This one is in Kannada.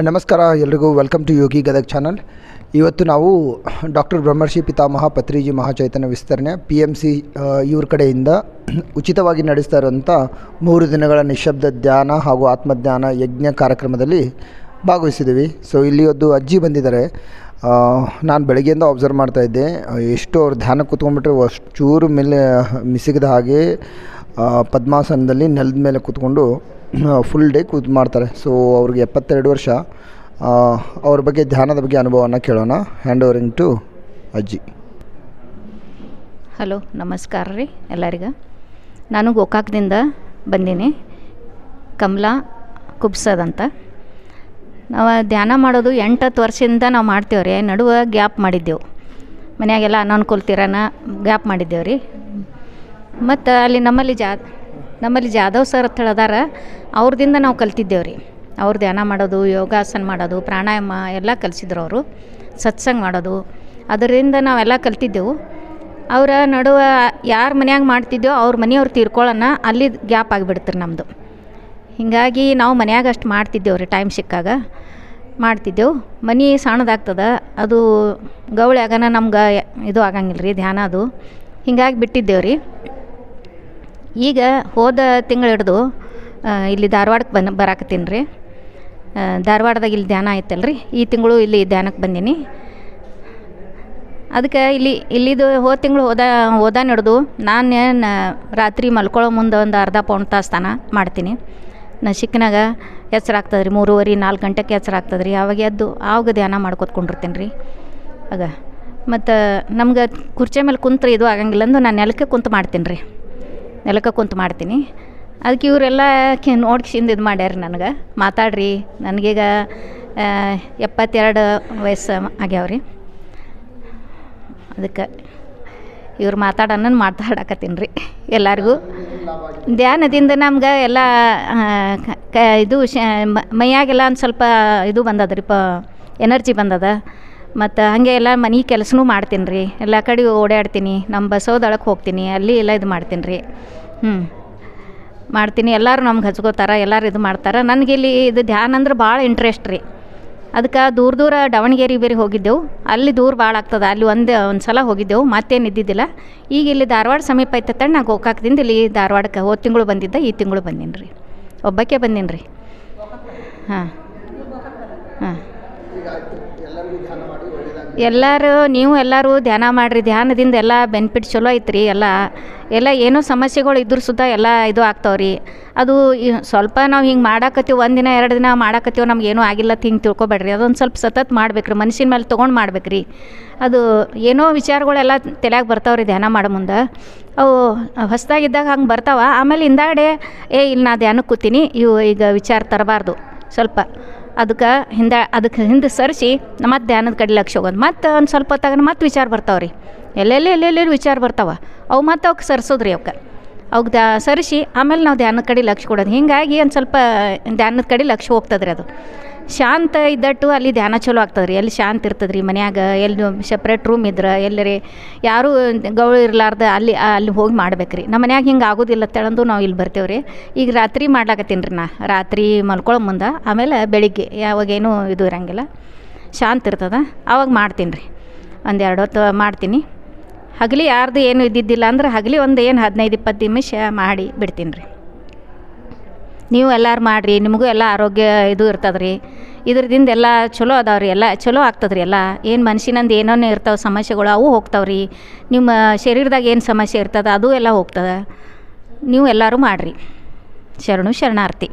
ನಮಸ್ಕಾರ ಎಲ್ರಿಗೂ welcome to Yogi Gadag channel. ಇವತ್ತು ನಾವು ಡಾಕ್ಟರ್ ಬ್ರಹ್ಮರ್ಷಿ ಪಿತಾಮಹ ಪತ್ರಿಜಿ ಮಹಾಚೈತನ್ಯ ವಿಸ್ತರಣೆ PMC ಇವ್ರ ಕಡೆಯಿಂದ ಉಚಿತವಾಗಿ ನಡೆಸ್ತಾ ಇರುವಂಥ 3 ದಿನಗಳ ನಿಶ್ಶಬ್ದ ಧ್ಯಾನ ಹಾಗೂ ಆತ್ಮಜ್ಞಾನ ಯಜ್ಞ ಕಾರ್ಯಕ್ರಮದಲ್ಲಿ ಭಾಗವಹಿಸಿದ್ದೀವಿ. ಸೊ ಇಲ್ಲಿ ಒಂದು ಅಜ್ಜಿ ಬಂದಿದ್ದಾರೆ. ನಾನು ಬೆಳಗ್ಗೆಯಿಂದ ಅಬ್ಸರ್ವ್ ಮಾಡ್ತಾಯಿದ್ದೆ. ಎಷ್ಟು ಅವ್ರು ಧ್ಯಾನ ಕೂತ್ಕೊಂಡ್ಬಿಟ್ರೆ ಅಷ್ಟು ಚೂರು ಮೇಲೆ ಮಿಸಿಗದ ಹಾಗೆ ಪದ್ಮಾಸನದಲ್ಲಿ ನೆಲದ ಮೇಲೆ ಕೂತ್ಕೊಂಡು ಫುಲ್ ಡೇ ಮಾಡ್ತಾರೆ. ಸೊ ಅವ್ರಿಗೆ 72 ವರ್ಷ. ಅವ್ರ ಬಗ್ಗೆ ಧ್ಯಾನದ ಬಗ್ಗೆ ಅನುಭವನ ಕೇಳೋಣ. ಹ್ಯಾಂಡ್ ಓವರಿಂಗ್ ಟು ಅಜ್ಜಿ. ಹಲೋ, ನಮಸ್ಕಾರ ರೀ ಎಲ್ಲರಿಗೂ. ನಾನು ಗೋಕಾಕದಿಂದ ಬಂದೀನಿ, ಕಮಲಾ ಕುಬ್ಸದಂತ. ನಾವು ಧ್ಯಾನ ಮಾಡೋದು 8-10 ವರ್ಷದಿಂದ ನಾವು ಮಾಡ್ತೇವೆ ರೀ. ನಡುವೆ ಗ್ಯಾಪ್ ಮಾಡಿದ್ದೆವು, ಮನೆಯಾಗೆಲ್ಲ ಅನಾನುಕೂಲತಿರನ ಗ್ಯಾಪ್ ಮಾಡಿದ್ದೇವೆ ರೀ. ಮತ್ತು ಅಲ್ಲಿ ನಮ್ಮಲ್ಲಿ ಜಾಧವ್ ಸರ್ ಅಂತ ಹೇಳದಾರ, ಅವ್ರದಿಂದ ನಾವು ಕಲ್ತಿದ್ದೇವೆ ರೀ. ಅವ್ರು ಧ್ಯಾನ ಮಾಡೋದು, ಯೋಗಾಸನ ಮಾಡೋದು, ಪ್ರಾಣಾಯಾಮ ಎಲ್ಲ ಕಲಿಸಿದ್ರು ಅವರು. ಸತ್ಸಂಗ ಮಾಡೋದು, ಅದರಿಂದ ನಾವೆಲ್ಲ ಕಲ್ತಿದ್ದೆವು. ಅವರ ನಡುವೆ ಯಾರು ಮನ್ಯಾಗ ಮಾಡ್ತಿದ್ದೆವು ಅವ್ರ ಮನೆಯವ್ರು ತೀರ್ಕೊಳ್ಳೋಣ, ಅಲ್ಲಿ ಗ್ಯಾಪ್ ಆಗಿಬಿಡ್ತಾರೆ ನಮ್ಮದು. ಹೀಗಾಗಿ ನಾವು ಮನ್ಯಾಗ ಅಷ್ಟು ಮಾಡ್ತಿದ್ದೇವೆ ರೀ. ಟೈಮ್ ಸಿಕ್ಕಾಗ ಮಾಡ್ತಿದ್ದೆವು. ಮನೆ ಸಣ್ಣದಾಗ್ತದೆ, ಅದು ಗೌಳ್ಯಾಗನ ನಮ್ಗೆ ಇದು ಆಗಂಗಿಲ್ಲ ರೀ ಧ್ಯಾನ ಅದು. ಹೀಗಾಗಿ ಬಿಟ್ಟಿದ್ದೇವೆ ರೀ. ಈಗ ಹೋದ ತಿಂಗಳು ಹಿಡ್ದು ಇಲ್ಲಿ ಧಾರವಾಡಕ್ಕೆ ಬರಾಕತ್ತೀನಿ ರೀ. ಧಾರವಾಡದಾಗ ಇಲ್ಲಿ ಧ್ಯಾನ ಆಯ್ತಲ್ಲ ರೀ, ಈ ತಿಂಗಳು ಇಲ್ಲಿ ಧ್ಯಾನಕ್ಕೆ ಬಂದೀನಿ. ಅದಕ್ಕೆ ಇಲ್ಲಿದು ಹೋದ ತಿಂಗಳು ಹೋದ ನಡೆದು ನಾನು ರಾತ್ರಿ ಮಲ್ಕೊಳ್ಳೋ ಮುಂದೆ ಒಂದು ಅರ್ಧ ಪೌಂಡ್ ತಾಸು ತನ ಮಾಡ್ತೀನಿ. ನಾನು ಸಿಕ್ಕನಾಗ ಎಚ್ಚರಾಗ್ತದೆ ರೀ, 3:30-4 ಗಂಟೆಗೆ ಎಚ್ಚರಾಗ್ತದೆ ರೀ. ಆವಾಗ ಧ್ಯಾನ ಮಾಡ್ಕೊತ್ಕೊಂಡಿರ್ತೀನಿ ರೀ. ಆಗ ಮತ್ತು ನಮ್ಗೆ ಕುರ್ಚಿ ಮೇಲೆ ಕುಂತ್ರೆ ಇದು ಆಗಂಗಿಲ್ಲ ಅಂದು ನಾನು ನೆಲಕ್ಕೆ ಕುಂತು ಮಾಡ್ತೀನಿ ರೀ. ನೆಲಕ್ಕೆ ಕುಂತು ಮಾಡ್ತೀನಿ. ಅದಕ್ಕೆ ಇವರೆಲ್ಲ ನೋಡ್ಕಿಸಿಂದ ಇದು ಮಾಡ್ಯಾರ ನನಗೆ, ಮಾತಾಡ್ರಿ. ನನಗೀಗ 72 ವಯಸ್ಸು ಆಗ್ಯಾವ್ರಿ. ಅದಕ್ಕೆ ಇವ್ರು ಮಾತಾಡಕತ್ತೀನಿ ರೀ ಎಲ್ಲರಿಗೂ. ಧ್ಯಾನದಿಂದ ನಮ್ಗೆ ಎಲ್ಲ ಇದು ಮೈಯಾಗೆಲ್ಲ ಒಂದು ಸ್ವಲ್ಪ ಇದು ಬಂದದ ರೀ, ಎನರ್ಜಿ ಬಂದದ. ಮತ್ತು ಹಾಗೆ ಎಲ್ಲ ಮನೆ ಕೆಲಸನೂ ಮಾಡ್ತೀನಿ ರೀ. ಎಲ್ಲ ಕಡೆ ಓಡಾಡ್ತೀನಿ. ನಮ್ಮ ಬಸವದಳಕ್ಕೆ ಹೋಗ್ತೀನಿ, ಅಲ್ಲಿ ಎಲ್ಲ ಇದು ಮಾಡ್ತೀನಿ ರೀ. ಮಾಡ್ತೀನಿ. ಎಲ್ಲರೂ ನಮ್ಗೆ ಹಚ್ಕೋತಾರೆ, ಎಲ್ಲರೂ ಇದು ಮಾಡ್ತಾರೆ. ನನಗೆ ಇಲ್ಲಿ ಇದು ಧ್ಯಾನ ಅಂದ್ರೆ ಭಾಳ ಇಂಟ್ರೆಸ್ಟ್ ರೀ. ಅದಕ್ಕೆ ದೂರ ದಾವಣಗೆರೆ ಬೇರೆ ಹೋಗಿದ್ದೆವು. ಅಲ್ಲಿ ದೂರ ಭಾಳ ಆಗ್ತದೆ. ಅಲ್ಲಿ ಒಂದು ಸಲ ಹೋಗಿದ್ದೆವು, ಮತ್ತೇನು ಇದ್ದಿದ್ದಿಲ್ಲ. ಈಗ ಇಲ್ಲಿ ಧಾರವಾಡ ಸಮೀಪ ಐತಂತ ನಾ ಗೋಕಾಕದಿಂದ ಇಲ್ಲಿ ಧಾರವಾಡಕ್ಕೆ ಹೋದ ತಿಂಗಳು ಬಂದಿದ್ದೆ, ಈ ತಿಂಗಳು ಬಂದೀನಿ ರೀ. ಒಬ್ಬಕ್ಕೆ ಬಂದೀನಿ ರೀ. ಹಾಂ ಹಾಂ ನೀವು ಎಲ್ಲರೂ ಧ್ಯಾನ ಮಾಡಿರಿ. ಧ್ಯಾನದಿಂದ ಎಲ್ಲ ಬೆನಿಫಿಟ್ ಚಲೋ ಐತ್ರಿ. ಎಲ್ಲ ಏನೋ ಸಮಸ್ಯೆಗಳು ಇದ್ರೂ ಸುದ್ದ ಎಲ್ಲ ಇದು ಆಗ್ತಾವ್ರಿ. ಅದು ಸ್ವಲ್ಪ ನಾವು ಹಿಂಗೆ ಮಾಡಾಕತ್ತೀವಿ, 1 ದಿನ 2 ದಿನ ಮಾಡಾಕತ್ತೀವಿ, ನಮ್ಗೆ ಏನೂ ಆಗಿಲ್ಲ ಅಂತ ಹಿಂಗೆ ತಿಳ್ಕೊಬೇಡ್ರಿ. ಅದೊಂದು ಸ್ವಲ್ಪ ಸತತ್ ಮಾಡ್ಬೇಕ್ರಿ, ಮನ್ಸಿನ ಮೇಲೆ ತೊಗೊಂಡು ಮಾಡ್ಬೇಕ್ರಿ. ಅದು ಏನೋ ವಿಚಾರಗಳೆಲ್ಲ ತಲೆಯಾಗ ಬರ್ತಾವ್ರಿ ಧ್ಯಾನ ಮಾಡೋ ಮುಂದೆ. ಅವು ಹೊಸ್ದಾಗಿದ್ದಾಗ ಹಂಗೆ ಬರ್ತಾವ. ಆಮೇಲೆ ಹಿಂದಾಗಡೆ ಇಲ್ಲಿ ನಾ ಧ್ಯಾನಕ್ಕೆ ಕೂತೀನಿ, ಈಗ ವಿಚಾರ ತರಬಾರ್ದು. ಸ್ವಲ್ಪ ಅದಕ್ಕೆ ಹಿಂದೆ ಸರಿಸಿ ಮತ್ತೆ ಧ್ಯಾನದ ಕಡೆ ಲಕ್ಷ್ಯ ಹೋಗೋದು. ಮತ್ತು ಒಂದು ಸ್ವಲ್ಪ ಹೊತ್ತಾಗ ಮತ್ತೆ ವಿಚಾರ ಬರ್ತಾವೆ ರೀ. ಎಲ್ಲೆಲ್ಲಿ ವಿಚಾರ ಬರ್ತಾವೆ. ಅವು ಮತ್ತೆ ಅವಕ್ಕೆ ಸರಿಸೋದ್ರಿ. ಅವಕ್ಕೆ ಸರಿಸಿ ಆಮೇಲೆ ನಾವು ಧ್ಯಾನದ ಕಡೆ ಲಕ್ಷ್ಯ ಕೊಡೋದು. ಹೀಗಾಗಿ ಒಂದು ಸ್ವಲ್ಪ ಧ್ಯಾನದ ಕಡೆ ಲಕ್ಷ್ಯ ಹೋಗ್ತದೆ ರೀ. ಅದು ಶಾಂತ ಇದ್ದಟ್ಟು ಅಲ್ಲಿ ಧ್ಯಾನ ಚಲೋ ಆಗ್ತದೆ ರೀ. ಎಲ್ಲಿ ಶಾಂತ ಇರ್ತದೆ ರೀ ಮನ್ಯಾಗ. ಎಲ್ಲಿ ಸಪ್ರೇಟ್ ರೂಮ್ ಇದ್ರೆ, ಎಲ್ಲರಿ ಯಾರೂ ಗೌಳು ಇರಲಾರ್ದು ಅಲ್ಲಿ ಹೋಗಿ ಮಾಡ್ಬೇಕು ರೀ. ನಮ್ಮ ಮನ್ಯಾಗ ಹಿಂಗೆ ಆಗೋದಿಲ್ಲ ಅಂತೇಳಂದು ನಾವು ಇಲ್ಲಿ ಬರ್ತೇವೆ ರೀ. ಈಗ ರಾತ್ರಿ ಮಾಡ್ಲಾಕತ್ತೀನಿ ರೀ. ರಾತ್ರಿ ಮಲ್ಕೊಳ್ಳೋ ಮುಂದೆ, ಆಮೇಲೆ ಬೆಳಿಗ್ಗೆ ಯಾವಾಗೇನೂ ಇದು ಇರೋಂಗಿಲ್ಲ, ಶಾಂತ ಇರ್ತದೆ, ಆವಾಗ ಮಾಡ್ತೀನಿ ರೀ. 1-2 ಹೊತ್ತು ಮಾಡ್ತೀನಿ. ಹಗಲಿ ಯಾರ್ದು ಏನು ಇದ್ದಿದ್ದಿಲ್ಲ ಅಂದ್ರೆ ಹಗಲಿ ಒಂದು 15-20 ನಿಮಿಷ ಮಾಡಿ ಬಿಡ್ತೀನಿ ರೀ. ನೀವು ಎಲ್ಲರೂ ಮಾಡಿರಿ, ನಿಮಗೂ ಎಲ್ಲ ಆರೋಗ್ಯ ಇದು ಇರ್ತದೆ ರೀ. ಇದ್ರದಿಂದ ಎಲ್ಲ ಚಲೋ ಅದಾವೆ ರೀ. ಎಲ್ಲ ಚಲೋ ಆಗ್ತದೆ ರೀ. ಎಲ್ಲ ಏನು ಮನ್ಸಿನಂದು ಏನೇನು ಇರ್ತಾವೆ ಸಮಸ್ಯೆಗಳು, ಅವು ಹೋಗ್ತಾವೆ ರೀ. ನಿಮ್ಮ ಶರೀರದಾಗ ಏನು ಸಮಸ್ಯೆ ಇರ್ತದೆ ಅದು ಎಲ್ಲ ಹೋಗ್ತದೆ. ನೀವು ಎಲ್ಲರೂ ಮಾಡಿರಿ. ಶರಣಾರ್ಥಿ.